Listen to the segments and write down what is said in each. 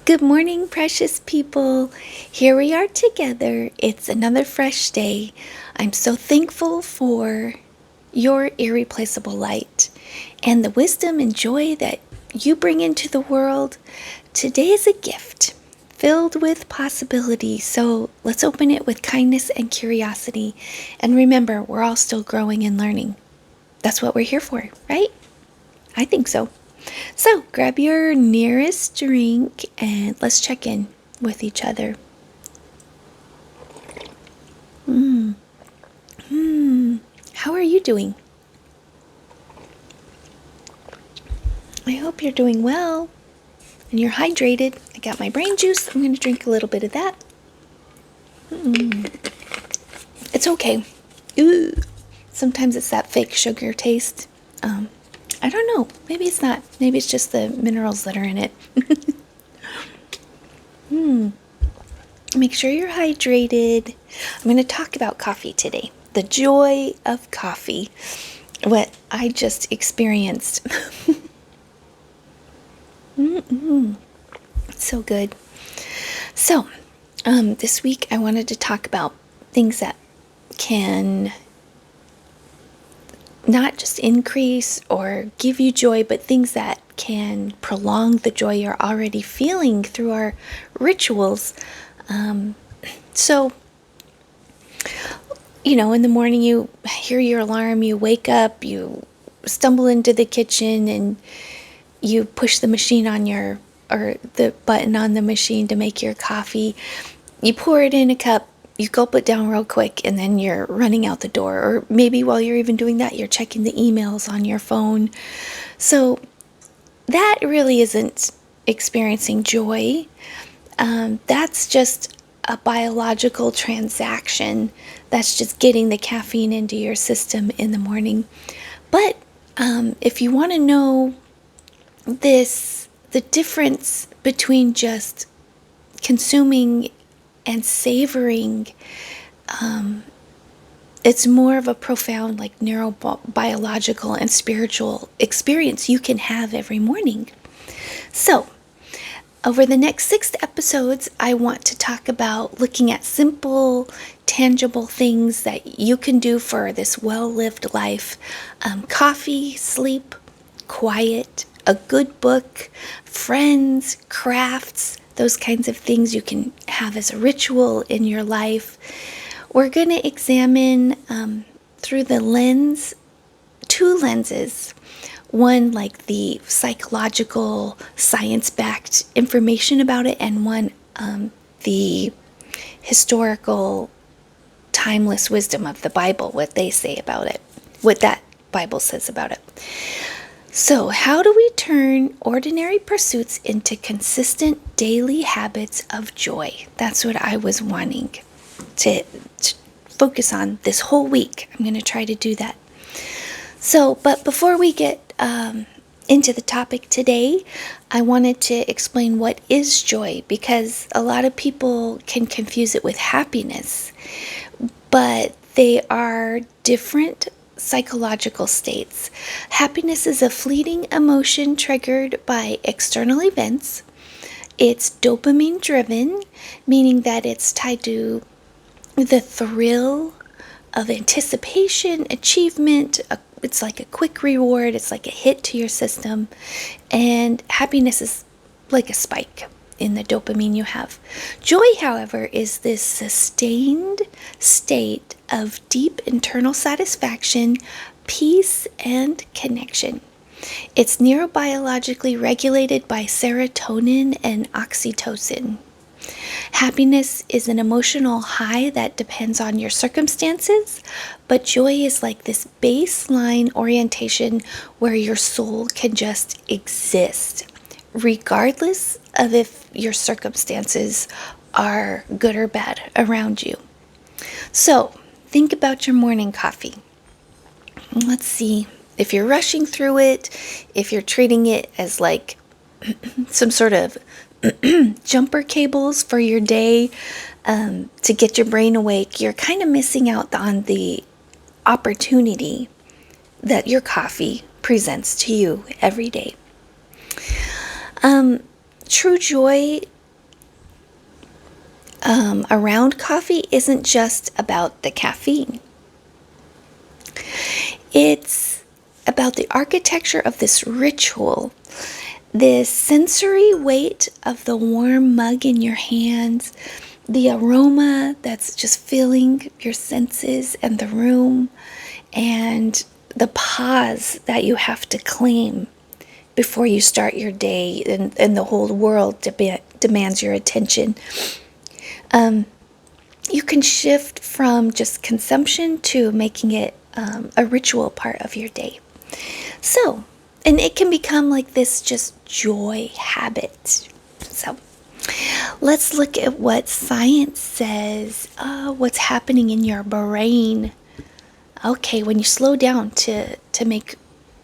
Good morning, precious people. Here we are together. It's another fresh day. I'm so thankful for your irreplaceable light and the wisdom and joy that you bring into the world. Today is a gift filled with possibility, so let's open it with kindness and curiosity. And remember, we're all still growing and learning. That's what we're here for, right? I think so. So grab your nearest drink and let's check in with each other. How are you doing? I hope you're doing well and you're hydrated. I got my brain juice. I'm going to drink a little bit of that. It's okay. Ooh. Sometimes it's that fake sugar taste. I don't know. Maybe it's not. Maybe it's just the minerals that are in it. Make sure you're hydrated. I'm going to talk about coffee today. The joy of coffee. What I just experienced. It's so good. So, this week I wanted to talk about things that can not just increase or give you joy, but things that can prolong the joy you're already feeling through our rituals. So, in the morning you hear your alarm, you wake up, you stumble into the kitchen and you push the machine on or the button on the machine to make your coffee. You pour it in a cup, you gulp it down real quick, and then you're running out the door. Or maybe while you're even doing that, you're checking the emails on your phone. So that really isn't experiencing joy. That's just a biological transaction. That's just getting the caffeine into your system in the morning. But if you want to know the difference between just consuming and savoring, it's more of a profound, like, neurobiological and spiritual experience you can have every morning. So, over the next 6 episodes, I want to talk about looking at simple, tangible things that you can do for this well-lived life. Coffee, sleep, quiet, a good book, friends, crafts, those kinds of things you can have as a ritual in your life. We're going to examine through the lens, 2 lenses. One, like the psychological, science-backed information about it, and one, the historical, timeless wisdom of the Bible, what they say about it, what that Bible says about it. So, how do we turn ordinary pursuits into consistent daily habits of joy? That's what I was wanting to focus on this whole week. I'm going to try to do that. So, but before we get into the topic today, I wanted to explain what is joy, because a lot of people can confuse it with happiness, but they are different psychological states. Happiness is a fleeting emotion triggered by external events. It's dopamine driven, meaning that it's tied to the thrill of anticipation, achievement. It's like a quick reward. It's like a hit to your system. And happiness is like a spike in the dopamine you have. Joy, however, is this sustained state of deep internal satisfaction, peace, and connection. It's neurobiologically regulated by serotonin and oxytocin. Happiness is an emotional high that depends on your circumstances, but joy is like this baseline orientation where your soul can just exist, regardless of if your circumstances are good or bad around you. So, think about your morning coffee. Let's see if you're rushing through it, if you're treating it as like some sort of jumper cables for your day to get your brain awake, you're kind of missing out on the opportunity that your coffee presents to you every day. True joy around coffee isn't just about the caffeine. It's about the architecture of this ritual, the sensory weight of the warm mug in your hands, the aroma that's just filling your senses and the room, and the pause that you have to claim before you start your day and the whole world demands your attention. You can shift from just consumption to making it a ritual part of your day. So, and it can become like this just joy habit. So, let's look at what science says, what's happening in your brain. Okay, when you slow down to make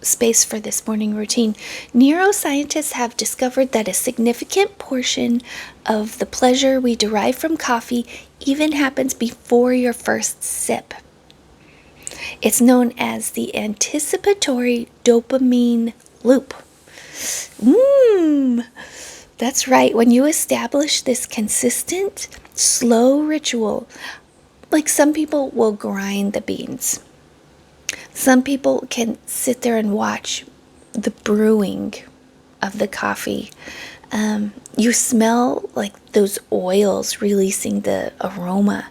space for this morning routine, neuroscientists have discovered that a significant portion of the pleasure we derive from coffee even happens before your first sip. It's known as the anticipatory dopamine loop. That's right. When you establish this consistent, slow ritual, like some people will grind the beans. Some people can sit there and watch the brewing of the coffee. You smell like those oils releasing the aroma.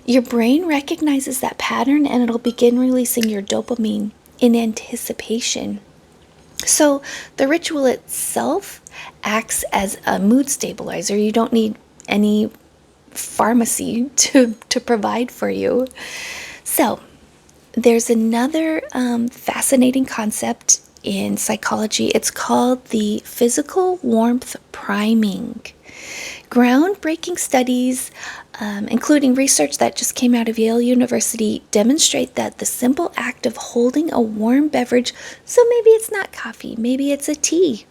Your brain recognizes that pattern and it'll begin releasing your dopamine in anticipation. So the ritual itself acts as a mood stabilizer. You don't need any pharmacy to provide for you. So there's another fascinating concept in psychology. It's called the physical warmth priming. Groundbreaking studies, including research that just came out of Yale University, demonstrate that the simple act of holding a warm beverage, so maybe it's not coffee, maybe it's a tea.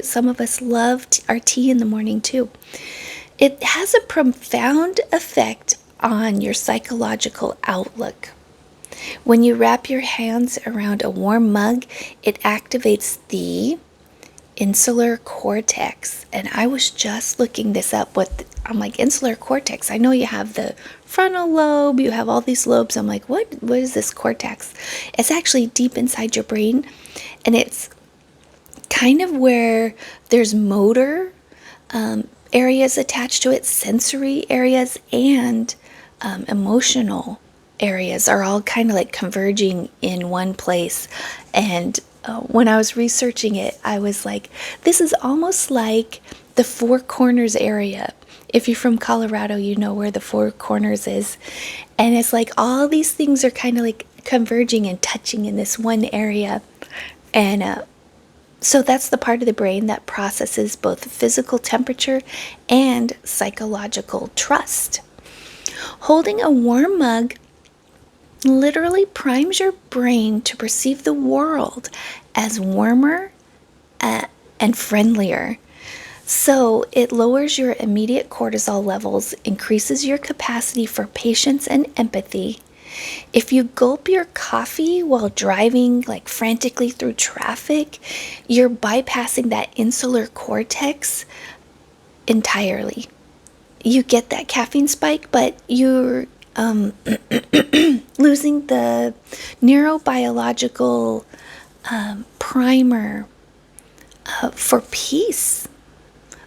Some of us love our tea in the morning too. It has a profound effect on your psychological outlook. When you wrap your hands around a warm mug, it activates the insular cortex. And I was just looking this up. I'm like, insular cortex. I know you have the frontal lobe, you have all these lobes. I'm like, what is this cortex? It's actually deep inside your brain, and it's kind of where there's motor areas attached to it, sensory areas, and emotional areas are all kind of like converging in one place. And when I was researching it, I was like, this is almost like the Four Corners area. If you're from Colorado, you know where the Four Corners is. And it's like all these things are kind of like converging and touching in this one area. And so that's the part of the brain that processes both physical temperature and psychological trust. Holding a warm mug literally primes your brain to perceive the world as warmer and friendlier. So it lowers your immediate cortisol levels, increases your capacity for patience and empathy. If you gulp your coffee while driving like frantically through traffic, you're bypassing that insular cortex entirely. You get that caffeine spike, but you're losing the neurobiological primer for peace.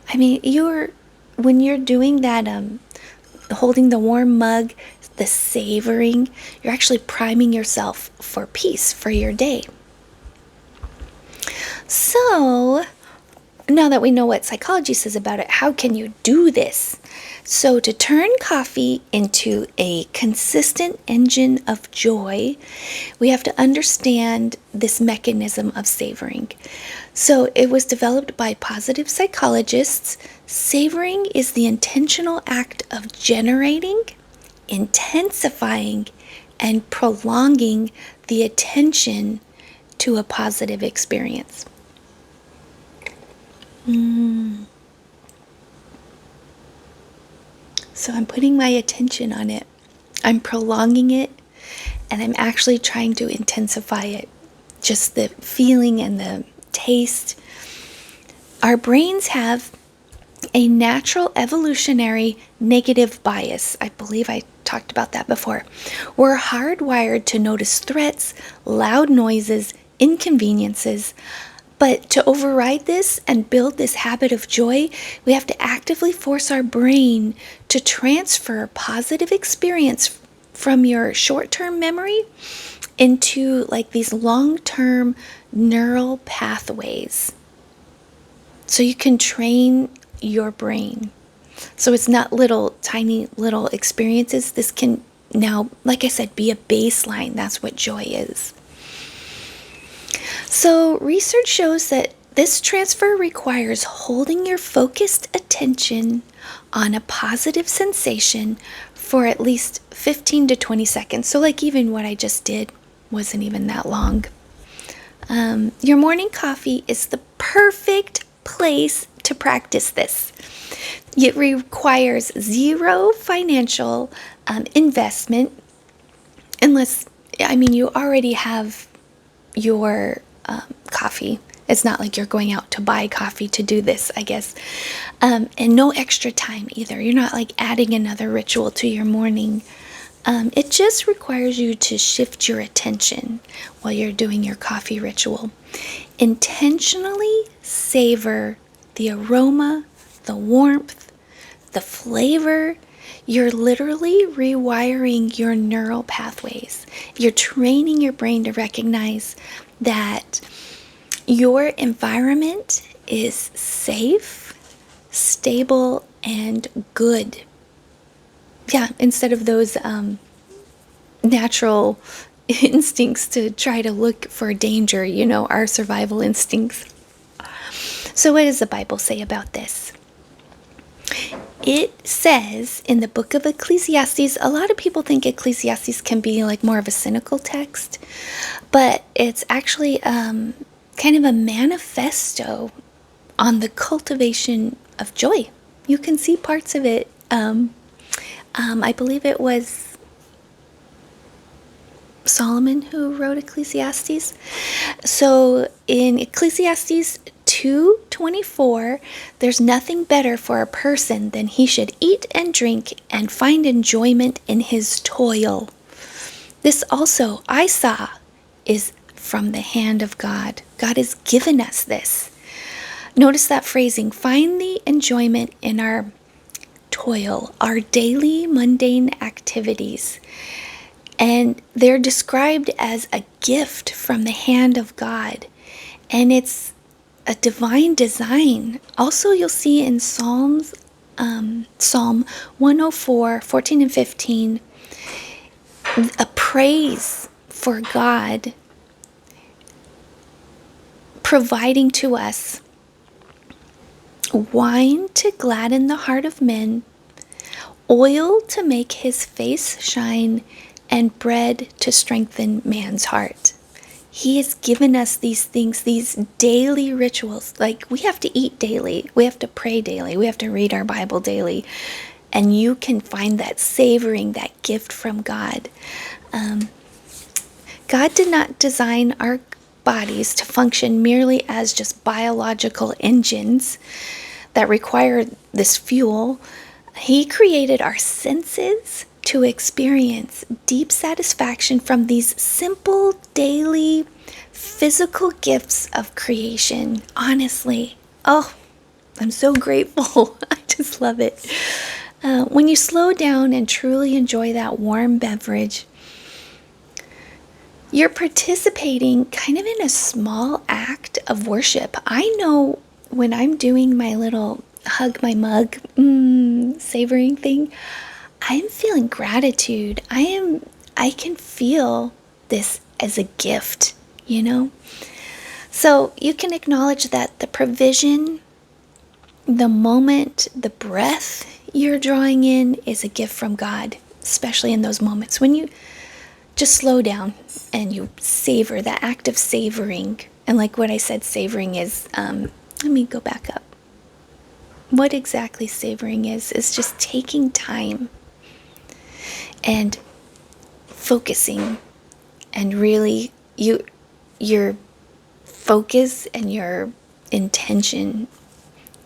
I mean, when you're doing that, holding the warm mug, the savoring, you're actually priming yourself for peace for your day. So, now that we know what psychology says about it, how can you do this? So to turn coffee into a consistent engine of joy, we have to understand this mechanism of savoring. So it was developed by positive psychologists. Savoring is the intentional act of generating, intensifying, and prolonging the attention to a positive experience. So I'm putting my attention on it. I'm prolonging it, and I'm actually trying to intensify it. Just the feeling and the taste. Our brains have a natural evolutionary negative bias. I believe I talked about that before. We're hardwired to notice threats, loud noises, inconveniences. But to override this and build this habit of joy, we have to actively force our brain to transfer positive experience from your short-term memory into like these long-term neural pathways. So you can train your brain. So it's not little tiny little experiences. This can now, like I said, be a baseline. That's what joy is. So research shows that this transfer requires holding your focused attention on a positive sensation for at least 15 to 20 seconds. So like even what I just did wasn't even that long. Your morning coffee is the perfect place to practice this. It requires zero financial investment, unless, you already have your coffee. It's not like you're going out to buy coffee to do this, I guess. And no extra time either. You're not like adding another ritual to your morning. It just requires you to shift your attention while you're doing your coffee ritual. Intentionally savor the aroma, the warmth, the flavor. You're literally rewiring your neural pathways. You're training your brain to recognize that your environment is safe, stable, and good. Yeah, instead of those natural instincts to try to look for danger, our survival instincts. So what does the Bible say about this? It says in the book of Ecclesiastes, a lot of people think Ecclesiastes can be like more of a cynical text, but it's actually kind of a manifesto on the cultivation of joy. You can see parts of it. I believe it was Solomon who wrote Ecclesiastes. So in Ecclesiastes 2:24, there's nothing better for a person than he should eat and drink and find enjoyment in his toil. This also, I saw, is from the hand of God. God has given us this. Notice that phrasing, find the enjoyment in our toil, our daily mundane activities. And they're described as a gift from the hand of God. And it's a divine design. Also, you'll see in Psalm 104, 14 and 15, a praise for God providing to us wine to gladden the heart of men, oil to make his face shine, and bread to strengthen man's heart. He has given us these things, these daily rituals. Like we have to eat daily, we have to pray daily, we have to read our Bible daily. And you can find that savoring, that gift from God. God did not design our bodies to function merely as just biological engines that require this fuel. He created our senses to experience deep satisfaction from these simple daily physical gifts of creation. Honestly, I'm so grateful. I just love it. When you slow down and truly enjoy that warm beverage, you're participating kind of in a small act of worship. I know when I'm doing my little hug my mug savoring thing, I'm feeling gratitude. I can feel this as a gift, So you can acknowledge that the provision, the moment, the breath you're drawing in is a gift from God, especially in those moments when you just slow down and you savor, that act of savoring. And like what I said, savoring is, let me go back up. What exactly savoring is just taking time and focusing, and really your focus and your intention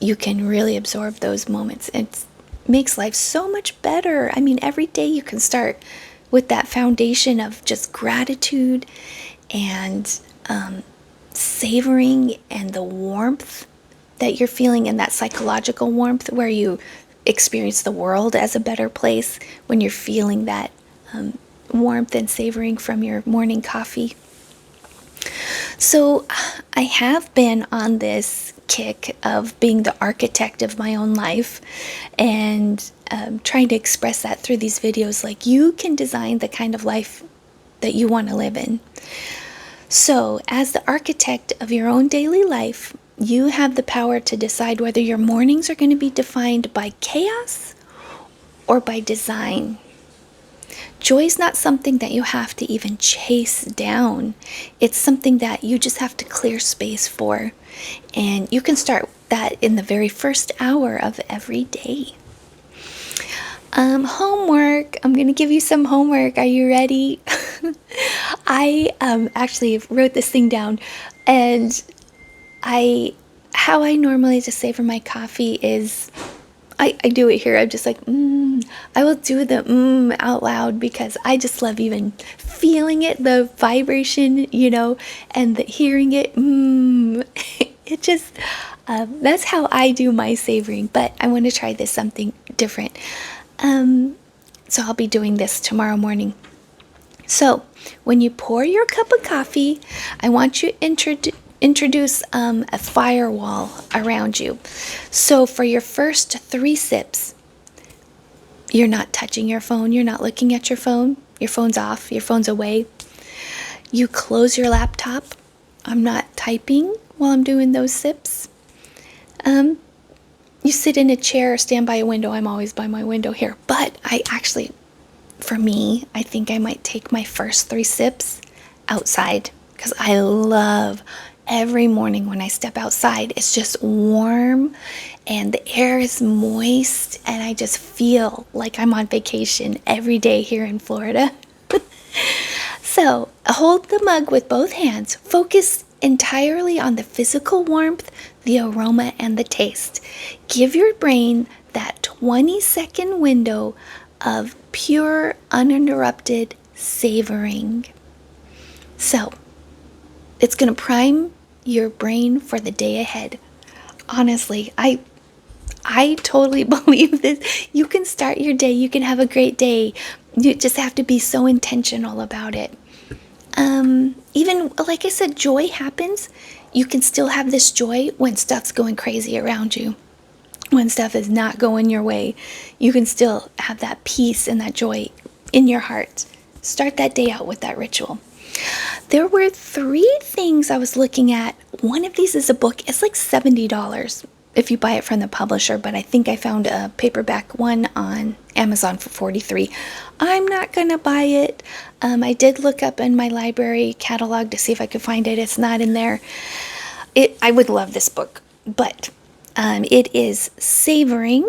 you can really absorb those moments. It makes life so much better. I mean, every day you can start with that foundation of just gratitude and savoring and the warmth that you're feeling, and that psychological warmth where you experience the world as a better place when you're feeling that warmth and savoring from your morning coffee. So I have been on this kick of being the architect of my own life, and trying to express that through these videos. Like, you can design the kind of life that you want to live in. So as the architect of your own daily life, you have the power to decide whether your mornings are going to be defined by chaos or by design. Joy is not something that you have to even chase down. It's something that you just have to clear space for. And you can start that in the very first hour of every day. Homework. I'm going to give you some homework. Are you ready? I actually wrote this thing down, and how I normally just savor my coffee is I do it here. I'm just like, I will do the out loud because I just love even feeling it, the vibration, and hearing it. It just, that's how I do my savoring, but I want to try this something different. So I'll be doing this tomorrow morning. So when you pour your cup of coffee, I want you to introduce a firewall around you. So for your first 3 sips, you're not touching your phone, you're not looking at your phone's off, your phone's away. You close your laptop. I'm not typing while I'm doing those sips. You sit in a chair or stand by a window. I'm always by my window here, but for me, I think I might take my first 3 sips outside, because I love every morning when I step outside. It's just warm and the air is moist, and I just feel like I'm on vacation every day here in Florida. So hold the mug with both hands. Focus entirely on the physical warmth, the aroma, and the taste. Give your brain that 20-second window of pure, uninterrupted savoring. So it's going to prime your brain for the day ahead. Honestly, I totally believe this. You can start your day. You can have a great day. You just have to be so intentional about it. Even, like I said, joy happens. You can still have this joy when stuff's going crazy around you. When stuff is not going your way, you can still have that peace and that joy in your heart. Start that day out with that ritual. There were 3 things I was looking at. One of these is a book. It's like $70 if you buy it from the publisher, but I think I found a paperback one on Amazon for $43. I'm not gonna buy it. I did look up in my library catalog to see if I could find it. It's not in there. I would love this book, but it is Savoring,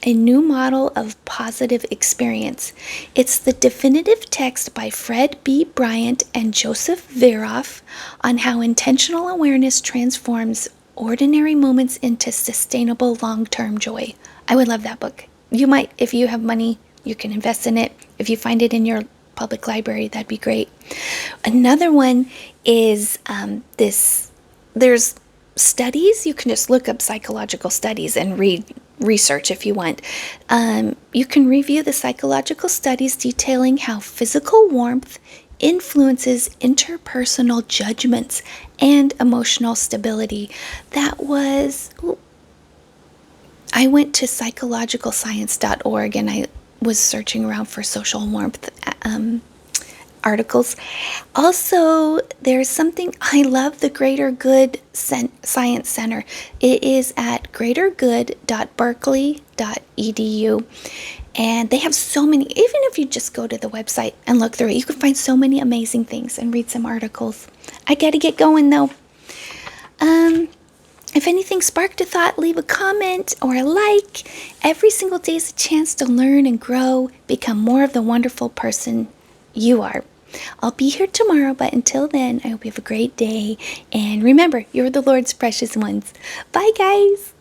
a New Model of Positive Experience. It's the definitive text by Fred B. Bryant and Joseph Veroff on how intentional awareness transforms ordinary moments into sustainable long-term joy. I would love that book. You might, if you have money, you can invest in it. If you find it in your public library, that'd be great. Another one is there's studies. You can just look up psychological studies and read research if you want. You can review the psychological studies detailing how physical warmth influences interpersonal judgments and emotional stability. I went to psychologicalscience.org and I was searching around for social warmth articles. Also, there's something, I love the Greater Good Science Center. It is at greatergood.berkeley.edu. And they have so many, even if you just go to the website and look through it, you can find so many amazing things and read some articles. I gotta get going though. If anything sparked a thought, leave a comment or a like. Every single day is a chance to learn and grow, become more of the wonderful person you are. I'll be here tomorrow, but until then, I hope you have a great day. And remember, you're the Lord's precious ones. Bye, guys.